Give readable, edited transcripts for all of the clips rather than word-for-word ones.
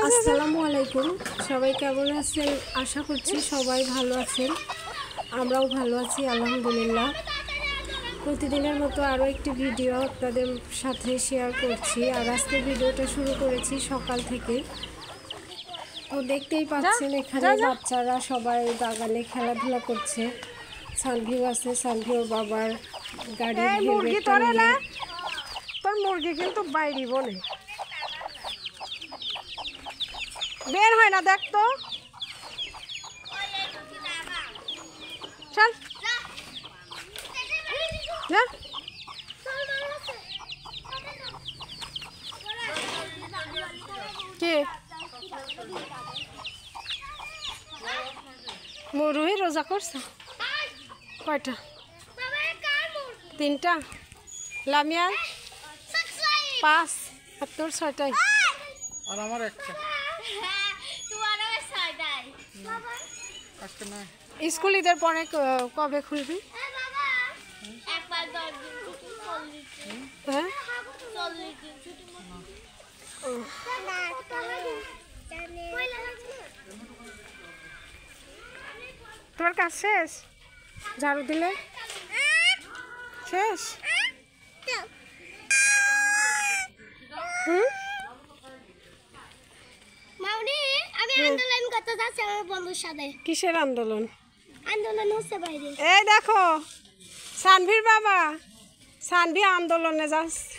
আসসালামু আলাইকুম, সবাই কেমন আছেন? আশা করছি সবাই ভালো আছেন। আমরাও ভালো আছি আলহামদুলিল্লাহ। প্রতিদিনের মতো আরও একটি ভিডিও আপনাদের সাথে শেয়ার করছি। আর আজকের ভিডিওটা শুরু করেছি সকাল থেকে। তো দেখতেই পাচ্ছেন এখানে বাচ্চারা সবাই বাগানে খেলাধুলা করছে। সানভিউ আছে, সানভিউর বাবার গাড়ির হেলমেটটা নিয়ে। তোর মুরগি কিন্তু বাইরে বলে বের হয় না, দেখ তো। চল যা। কে মুরুহি রোজা করছে? কয়টা? 3টা। লামিয়া 5, আর তোর 6টাই। আর আমার একটা। স্কুল ঈদের পরে কবে খুলবি? হ্যাঁ, তোমার কাজ শেষ? ঝাড়ু দিলে শেষ? কিসের আন্দোলন? এই দেখো সানভির বাবা, সানভি আন্দোলনে যাচ্ছে।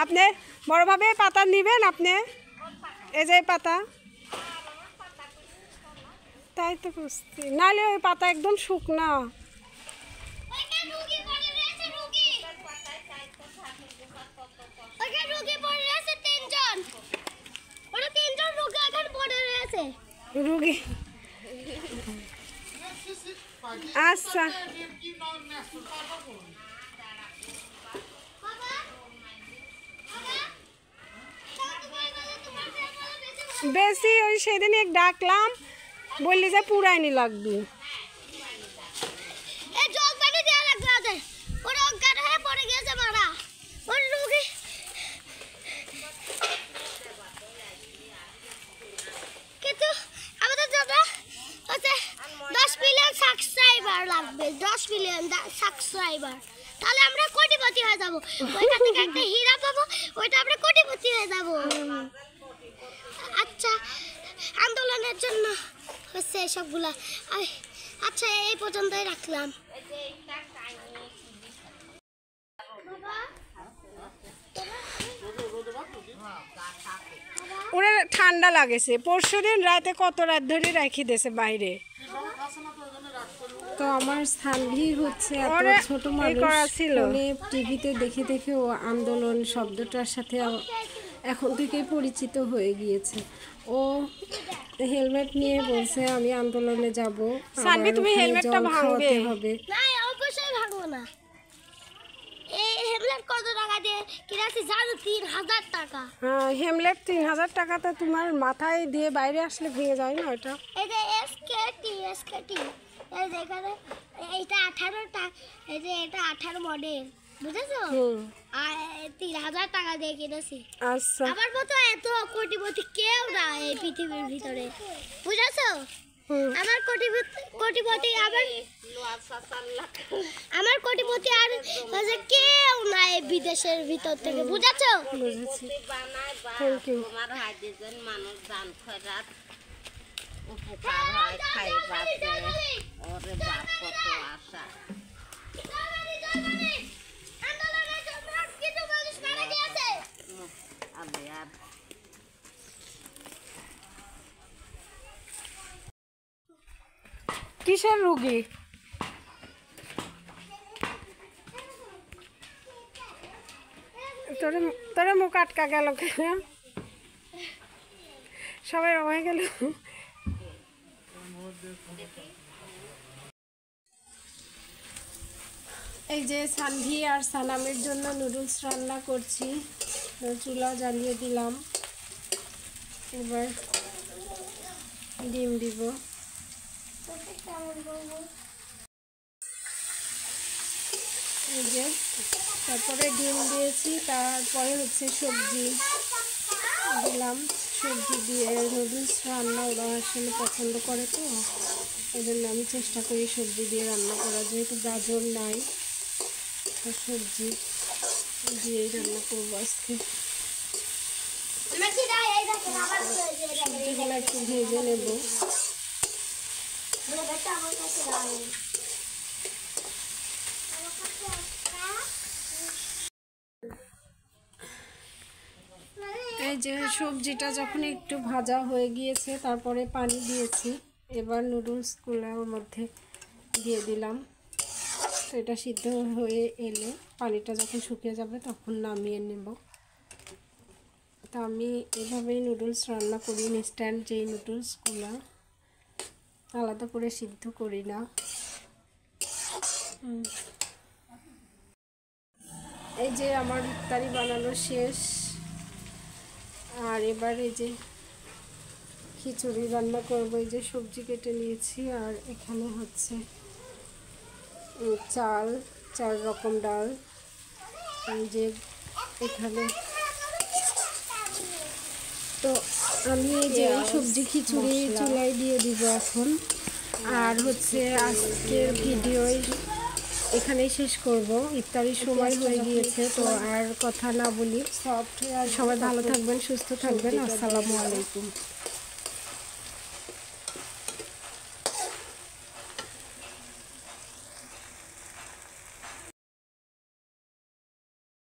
আপনি বড়ভাবে পাতা নিবেন? আপনি এই যে পাতা, তাই তো বুঝছি, নাহলে ওই পাতা একদম শুকনা। রুগী আচ্ছা, বেশি ওই সেদিন এক ডাকলাম, বললি যে পুরাইনি লাগবে। কিন্তু আমাদের জন্য 10 মিলিয়ন সাবস্ক্রাইবার লাগবে, 10 মিলিয়ন সাবস্ক্রাইবার। তাহলে আমরা কোটিপতি হয়ে যাবো। ওইটা থেকে একটা হীরা পাবো, ওইটা আমরা কোটিপতি হয়ে যাবো। আচ্ছা, আন্দোলনের জন্য হচ্ছে সবগুলা। আচ্ছা, এই পর্যন্তই রাখলাম। ওরা ঠান্ডা লাগেছে, পরশুদিন রাতে কত রাত ধরে রাখি দিয়েছে বাইরে। তো আমার সানভি হচ্ছে এত ছোট মানুষ, ফোনে টিভিতে দেখে দেখে ও আন্দোলন শব্দটার সাথে এখন থেকেই পরিচিত হয়ে গিয়েছে। ও হেলমেট নিয়ে বলছে আমি আন্দোলনে যাব। সানভি তুমি হেলমেটটা ভাঙবে? হবে না, অবশ্যই ভাঙবো না। এই হেলমেট কত টাকা দিয়ে কিনেছি জানো? 3000 টাকা। হ্যাঁ, হেলমেট 3000 টাকাতে তোমার মাথায় দিয়ে বাইরে আসলে ভেঙে যায় না ওটা? এই যে এসকেটি, এই যে এখানে এইটা 18টা, এই যে এটা 18 মডেল, বুঝেছো? আর 3000 টাকা দিয়ে কিনেছি। আচ্ছা, আমার মতো এত কোটিপতি কেউ না এই পৃথিবীর ভিতরে, বুঝেছো? আমার কোটিপতি আমার কোটিপতি আর কেউ না এই বিদেশের ভিতর থেকে, বুঝেছো? বুঝেছি। Thank you. মানুষ দান খয়রাত উপকার হয়, খাইবার ওরে বাপ কত আশা। কিসের রুগী? তোরে মুখ আটকা গেল কেন? সবাই হয়ে গেল। এই যে সানভি আর সালামের জন্য নুডলস রান্না করছি। চুলা জ্বালিয়ে দিলাম, এবার ডিম দিব। এই যে তারপরে ডিম দিয়েছি, তারপরে হচ্ছে সবজি দিলাম। সবজি দিয়ে নুডলস রান্না ওরা আসলে পছন্দ করে, তো এই জন্য আমি চেষ্টা করি সবজি দিয়ে রান্না করা, যেহেতু গাজর নাই তো সবজি দিয়েই রান্না করবো আজকে। সবজিগুলো একটু ভেজে নেব। এই যে সবজিটা যখন একটু ভাজা হয়ে গিয়েছে তারপরে পানি দিয়েছি, এবার নুডলসগুলো ওর মধ্যে দিয়ে দিলাম। তো এটা সিদ্ধ হয়ে এলে পানিটা যখন শুকিয়ে যাবে তখন নামিয়ে নেব। তো আমি এভাবেই নুডলস রান্না করি, ইনস্ট্যান্ট যেই নুডলসগুলো, আলাদা করে সিদ্ধ করি না। এই যে আমার ইফতারি বানানো শেষ, আর এবার এই যে খিচুড়ি রান্না করবো। এই যে সবজি কেটে নিয়েছি, আর এখানে হচ্ছে চাল, 4 রকম ডাল। এই যে এখানে তো আমি এই যে সবজি খিচুড়ি চুলায় দিয়ে দিব এখন। আর হচ্ছে আজকের ভিডিও এখানেই শেষ করব, ইফতারির সময় হয়ে গিয়েছে, তো আর কথা না বলি। সবাই ভালো থাকবেন, সুস্থ থাকবেন। আসসালামু আলাইকুম।